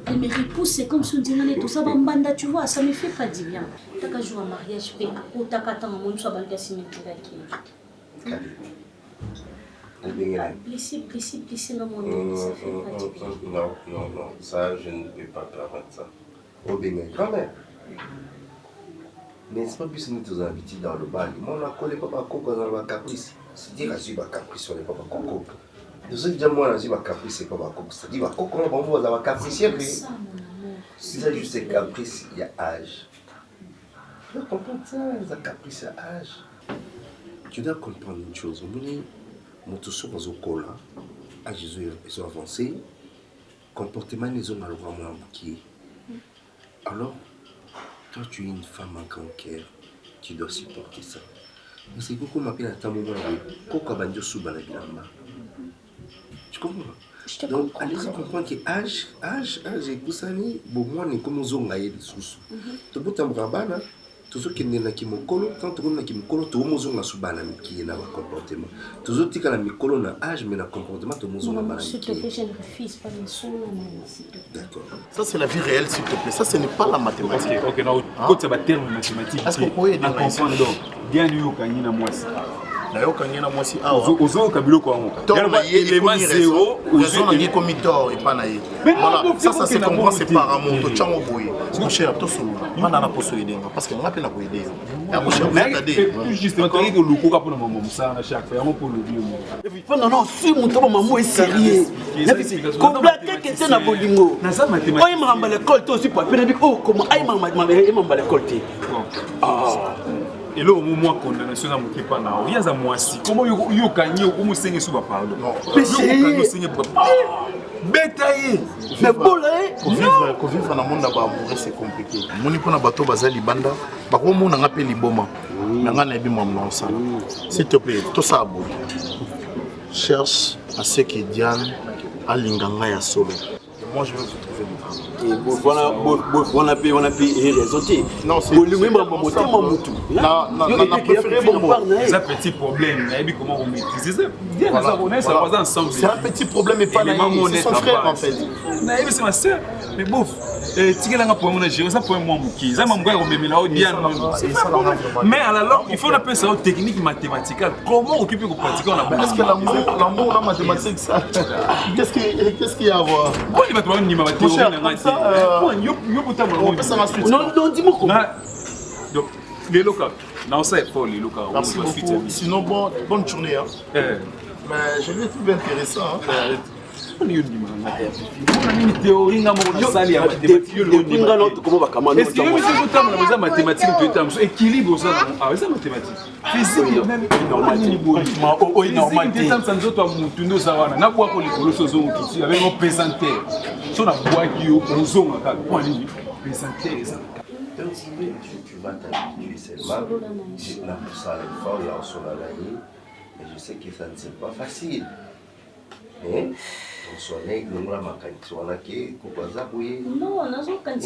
elle me repousse, c'est comme si on disait tout ça, banda, tu vois, ça me fait pas du bien. T'as qu'à jouer à mariage, ou t'as qu'à attendre, on soit banque à cimetière. Blessé dans mon nom, ça fait pas du bien. Non, ça, je ne peux pas permettre ça. Au Bénin, quand même. Mais c'est pas plus que nous tous habitués dans le bal. Moi, on a collé papa coco dans le caprice. C'est-à-dire que je suis pas caprice sur les papa coco. Nous avons dit, moi, je suis pas caprice, c'est papa coco. C'est-à-dire que coco, on va avoir caprice. C'est ça, juste c'est caprice, il y a âge. Tu dois comprendre ça, les caprices, il y a âge. Tu dois comprendre une chose. Mon tour aux écoles, à Jésus, ils ont avancé. Comportement, ils ont alors vraiment bouquet. Alors, toi, tu es une femme en grand cœur, tu dois supporter ça. Mais c'est beaucoup m'appelle à ta moment tu comprends? Donc, allez-y comprendre que âge, et Koussani, bon, moi, on est comme aux ongles des sous. Tu peux t'embrasser, tout ce qui est dans le mokolo, quand tu es dans le mokolo, tu es aux ongles qui est dans le comportement. Tout ce qui est dans le mokolo, dans l'âge, mais dans le comportement, tu es aux ongles s'il te plaît, je ne refuse pas mes soins. D'accord. Ça, c'est la vie réelle, s'il te plaît. Ça, ce n'est pas la mathématique. Ok, non, quand tu as un terme mathématique, est-ce que vous pouvez aider moi bien eu au Kanyina Mwasi. D'ailleurs, quand il y a un mois, aux autres Kabilo quoi. Élément zéro, raison n'a commis tort et pas naïf. Voilà, ça c'est comprendre séparément. Tu as envoyé. Mon cher, tout seul. Moi, on a pas besoin d'aider parce que moi, je n'ai pas aider. Mon cher, vous êtes aidé. Justement, tu as dit que le coup pour le moment, ça à chaque fois, on peut le dire. Non, si mon temps, maman est sérieux. Complaquer que c'est na bolingo. Oh, il m'a emballé l'école, toi aussi, pour appeler. Oh, comment il m'a emballé l'école. Ah. Et là, au moment où condamnation à mon clip, il y a un mois si. Comment il y a un gagné ou un saigne sous ma pardon? Bétaillé. Mais bon, là, pour vivre dans le monde d'amour, c'est compliqué. Mon ipona bateau bazali banda, bako mon n'a pas liboma. N'a pas bien mon ça. S'il te plaît, tout ça bon. Cherche à ce que Diane a l'inganga ya solo. Moi, je vais vous trouver du travail. Et on a pu réseauter. Non, c'est le même moment. Non, c'est un petit problème. Comment on maîtrise ça? C'est un petit problème et pas naïf. C'est son frère en fait. Naïf, c'est ma soeur. Mais bouf, mais alors, il faut un peu ça technique mathématique. Comment occuper qu'on pratique en la Est-ce que l'amour, la mathématique, ça qu'est-ce qu'il y a à voir? Non, dis-moi comment. Donc, les locaux. Non, ça est fort, les locaux. Merci beaucoup. Sinon, bonne journée. Mais je vais trouver intéressant. On est une théorie dans mon salle. Est-ce que vous avez mathématiques équilibre ça? Ah, c'est mathématique. Physique même. Tu vas t'habituer seulement. Je n'ai pas ça l'effort, il y a un son à l'année. Mais je sais que ça ne c'est pas facile. Mais on sonne, nous la macanité, on a qui, pourquoi ça, oui. Non, on a besoin de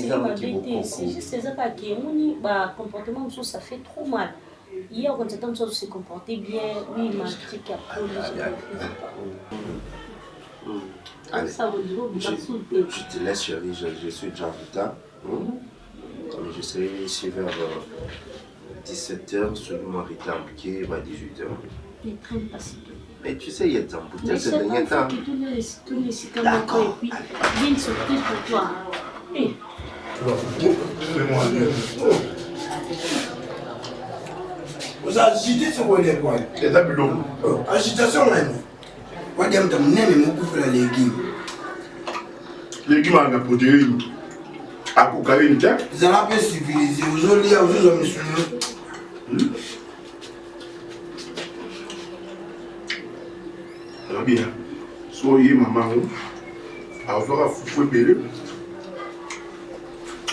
c'est juste ça que comportement ça fait trop mal. Hier, quand on se comportait bien, oui, il m'a dit qu'après, je te laisse, chérie, je suis déjà en retard. Je serai ici vers 17h, celui mon retard bouquet va 18h. Les trains passent. Mais tu sais, il y a des embouteillages ces derniers temps. D'accord. Et puis, il y a une surprise pour toi. Fais-moi vous agitez sur vos quoi? Les abulons. Agitation, même. Moi, je me pour les légumes. Les légumes à la protéine. À cocaïne, tiens. Vous allez un peu civiliser. Vous allez à vous hommes. Bien. Soyez maman. Avoir fouet belé.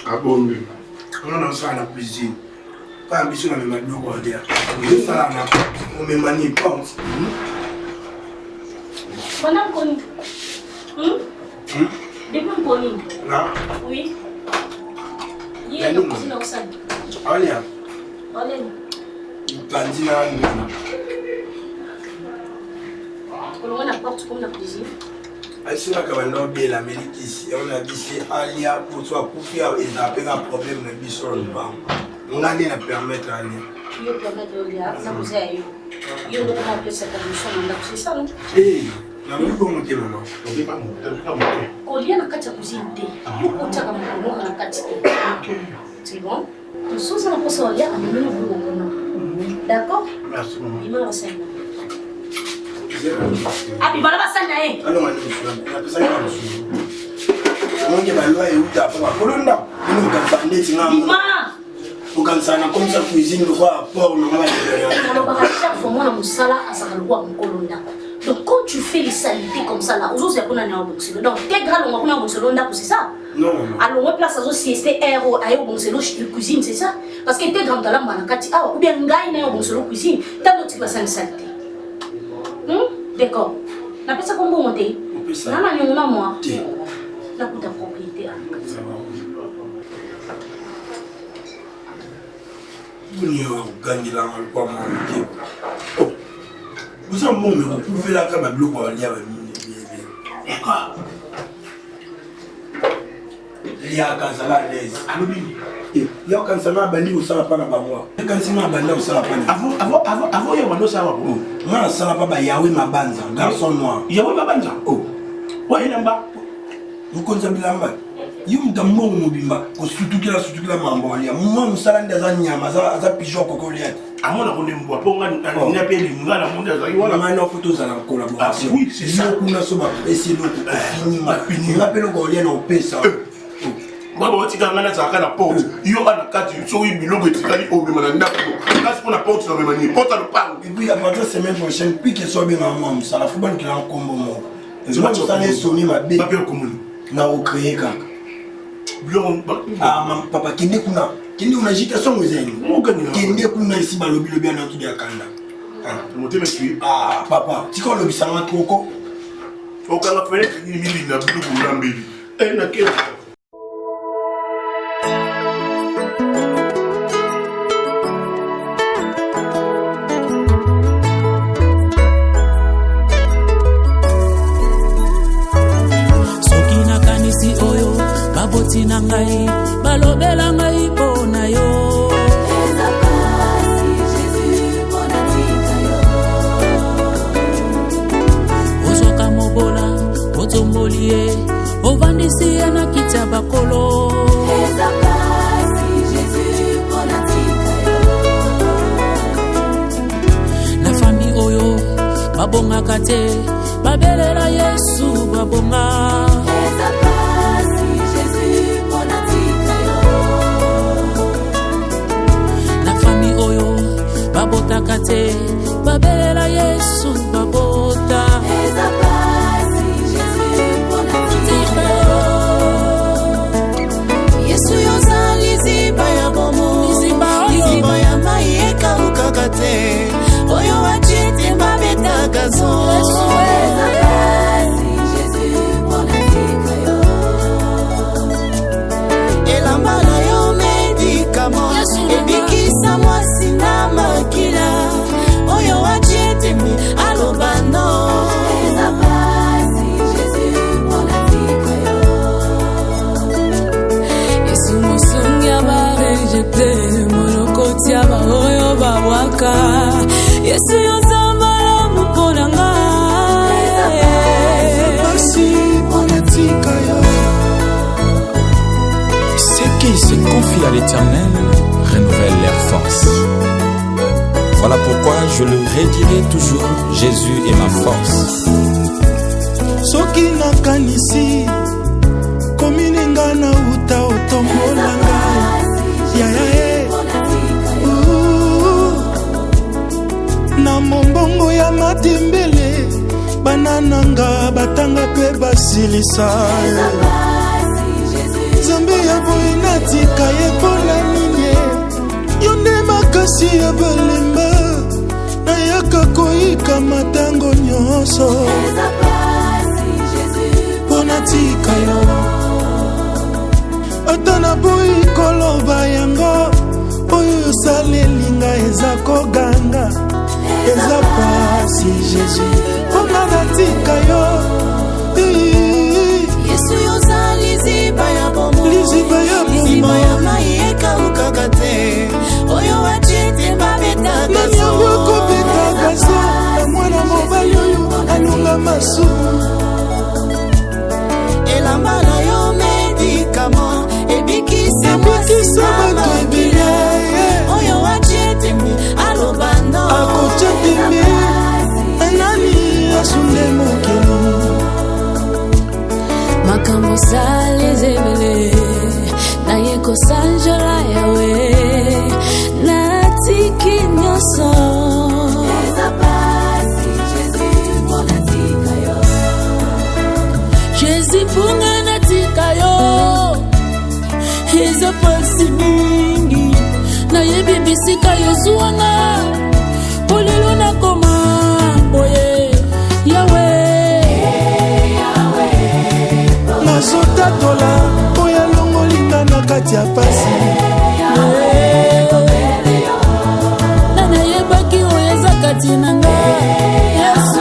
Abonné. On a ça à la cuisine. Pas ambition à me mettre le roi d'air. Ça on me manipule. Depuis un pony. Non. Oui. Il y a une cuisine au sein. Alia. Allez. Tandina. On a la porte comme la cuisine. Aïsina Kabando bien l'Amérique ici. On a dit c'est Alia pour toi couper et taper un problème de bisson. On a dit la permettre à Alia. Il permet de Alia. Ça vous a eu. Il y a une cette condition. C'est ça non? Eh. Na mimi kwa mke mama. Ndio pas monter. Kolia na kati ya kuzinde. Yuko utaka mkono na kati. C'est bon? Tout ça ça na posa Alia amemena buo. D'accord? Merci maman. Il m'a renseigné. Abi bala basanda eh. Alors mani, na pesa ya msumu. Monge balwa yuta kwa kolonda. Ni ukafande tinga. Bima. Ukansana comme ça cuisine kwa port na mama. Alors bah chaque fois moi na musala asaka kwa mkolonda. Donc quand tu fais les saletés comme ça là, aujourd'hui c'est qu'on a un boxeur. Donc t'es grand on a un boxeur là c'est ça? Non. Alors on place ça aussi c'est héros à un boxeur de cuisine c'est ça? Parce que t'es grand dans la manakati ah ou bien ngai na un boxeur cuisine, t'as d'autres place en saleté. D'accord. Na pesa kombo monter. Na na nyonga moi. Na pour ta propriété. Bunyo ganila kwa mwanke. Vous en bon mais vous pouvez la comme bloc à lire bien. Il y a quand ça va l'aise. Il y a quand ça va bali au sala pas na ba moi. Quand ça va bali au sala pas. Avant ya wando ça va bon. Moi ça va pas yawe mabanza garçon noir. Yawe mabanza. Oh. Ouais namba. Vous consommez lamba. Yumtambo mobimba ko sutukila mambo alia. Moi musala ndaza nyama za pigeon kokolia. Amona konembo ponga na peli ngala monda za Voilà, maintenant photos à la collaboration. Oui, c'est ça. Nous sommes essayer de finir. Rappelons qu'on vient au PSA. Moi, je suis en train de porte. Il y a un cadre, il y a un bilot qui est au même endroit. Là, c'est qu'on a porte dans le même endroit. Porte à le parle. Et puis, à partir de la semaine prochaine, puis qu'il soit bien en moi, ça la football qui est en combo. Et moi, je suis sonné ma bête. Pas bien commune. Na au créé quand. Ah, papa, qui n'est qu'on a. Qui n'est qu'on a agitation aux aînés. Qui n'est qu'on a ici, balobi le bien dans tout le Kanda. Ah, papa, tu connais le bisama trop. Au cas où il y a une million de billets. Et na quel baboti na ngai balobela ngai pona yo eza pasi Jésus pona tika yo ozoka mobola otombolie ovandisi ye na kiti ya bakolo eza pasi Jésus pona tika yo na fami oyo babongaka te babelela Yesu babonga eza babotaka te babelela Yesu babota eza pasi Jésus pona tika Yesu yoza liziba ya bomo liziba ya mai ekawukaka te oyo wachete babetaka zo eza pasi Jésus pona tika yo elamba na yo medikament ebikisa mwasi na makila oyo wachietemi alobano eza pasi Jésus pona tika yo Yesu mosungi abarejete molokoti aba oyo babwaka Yesu yozambala mpona nga eza pasi pona tika yo. Ceux qui se confient à l'Éternel renouvellent leur force. Voilà pourquoi je le redirai toujours, Jésus est ma force. Soki nakanisi kominenga na uta otombolanga yayae na mombongo ya matembele banananga batanga pe basilisa Zambe ya boye natika ye pola ninye yonde makasi ya balemba nayaka koyika matango nyonso pona tika yo naboyi koloba yango oyo osalelinga eza koganga eza pasi Jésus mpona natika yo Yesu yoza liziba ya bomo liziba ya mai ekawukaka te oyo wachete babetaka nani yango kobetaka so na mwana mobali oyo alunga masumu elamba na yo medikama ebikisa bato ebele oyo wachete alobando akocetimi nani asunde mokeli makambo salezebele naye kosanjola yawe natiki nyonso eza pasi Jésus mpo natika yo Jésus mpunga natika yo eza pasi mingi nayebi bisika yozuwanga polelo nakoma boye yawe nazotatola oyo alongolinga na kati ya pasi nanayebaki oyo eza kati na ngai Yesu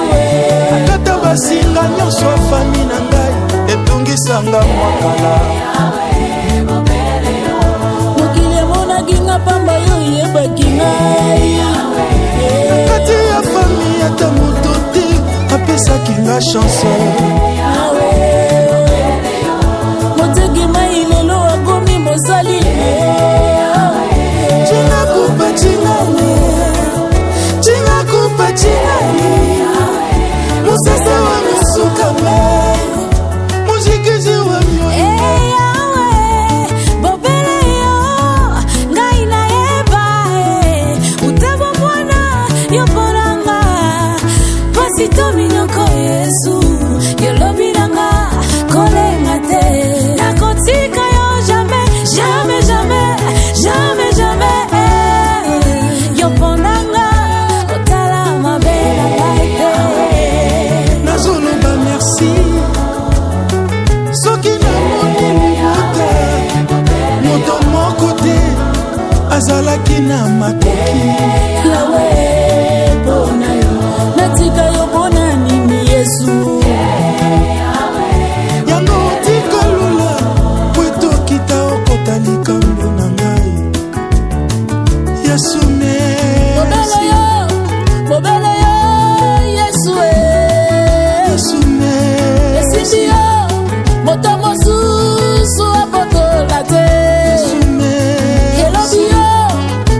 akata basinga nyonso afami na ngai etungisanga mwakala mokili emonaki nga pamba yo eyebaki ngai kati ya fami ata moto te apesaki nga chanson moteki mai lelo akomi mosali cinakupa cinane cinakupa cinane musasa wa musukame muzikisi wa myoyo bobele yo ngai nayeba utabo mwana yoponanga pasito minoko Yesu yolobi nanga kolenga te nakotika yo jamais jamais jamais jamais jamais yopondanga kotala mabela ngai te nazoloba merci soki namoni moto moto moko te azalaki na makoki yawe pona yo natika yo pona nini Yesu yango otika lula po etokita okota likambo na ngai Yesu merci bobele yo Yesu Yesu merci esindi yo moto mosusu apotola te elobi yo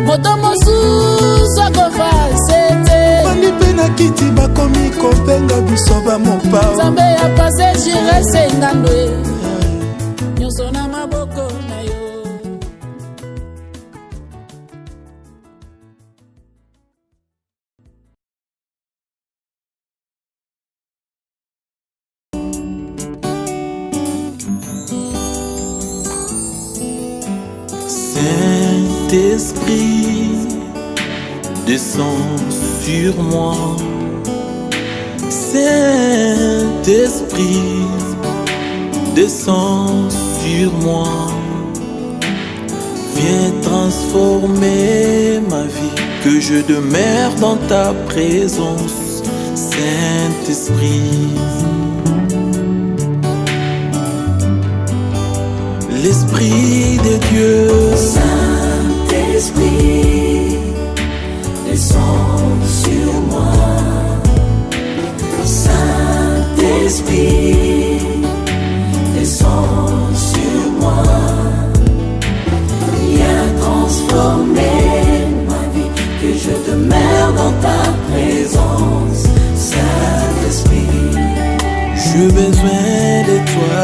moto mosusu akofase te bandi mpe na kiti bakomi kobenga biso bamopao nzambe ya pase jiresengando nyonso na maboko na yo Saint-Esprit, descends sur moi. Saint-Esprit, descends sur moi. Viens transformer ma vie, que je demeure dans ta présence, Saint-Esprit. L'Esprit de Dieu, Saint-Esprit, descends sur moi. Saint-Esprit, descends sur moi. Viens transformer ma vie, que je demeure dans ta présence, Saint-Esprit. j'ai besoin de toi.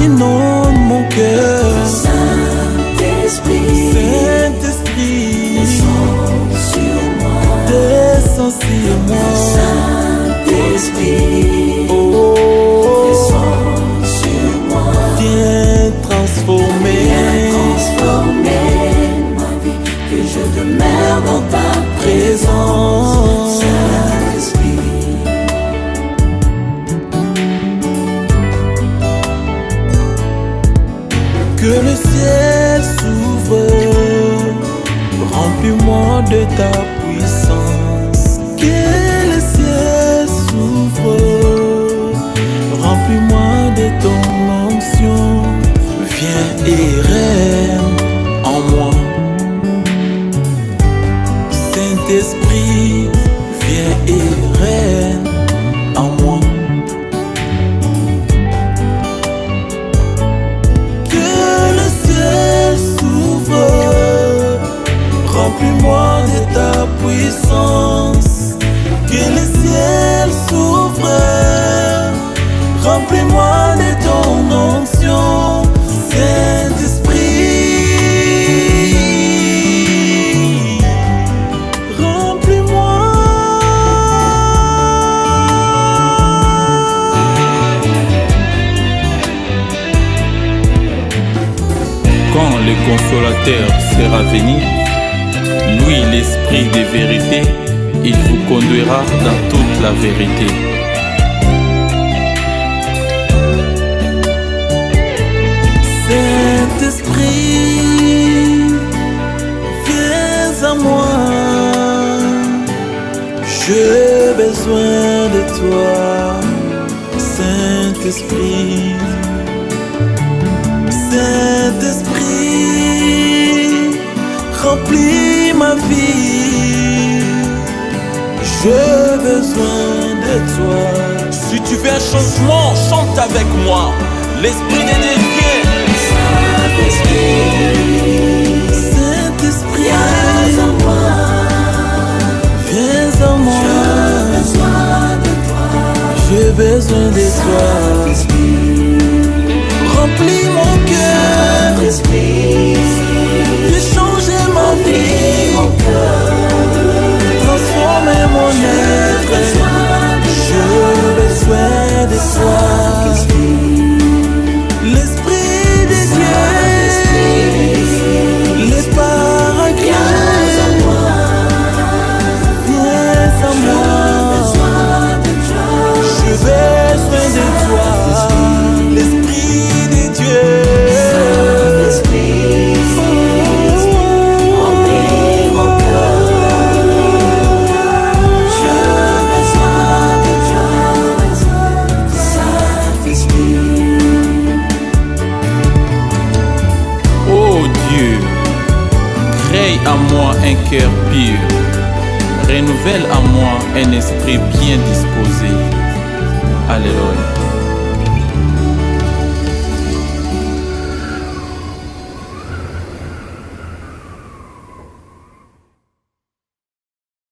Inonde mon cœur, Saint-Esprit, Saint-Esprit, descends sur moi. Descends sur moi, Saint-Esprit, oh, descends sur moi. viens transformer ma vie, que je demeure dans ta présence, Saint-Esprit. souffre. Remplis-moi de ton onction, Saint-Esprit. Remplis-moi. Quand le consolateur sera venu, lui l'esprit de vérité, il vous conduira dans toute la vérité. Saint-Esprit, viens à moi, j'ai besoin de toi. Saint-Esprit, Saint-Esprit, remplis ma vie, j'ai besoin de toi. Si tu veux un changement, chante avec moi. L'esprit de Dieu vient. Saint-Esprit, viens à moi, viens à moi. J'ai besoin de toi. Remplis mon cœur, fais changer ma vie, transformer mon être. J'ai besoin de toi. L'Esprit de Dieu, les paraclés, viens à moi. J'ai besoin de toi. L'Esprit de Dieu, remplis mon cœur. J'ai besoin de toi, Saint-Esprit. Oh Dieu, crée à moi un cœur pur, renouvelle à moi un esprit bien disposé. Alléluia.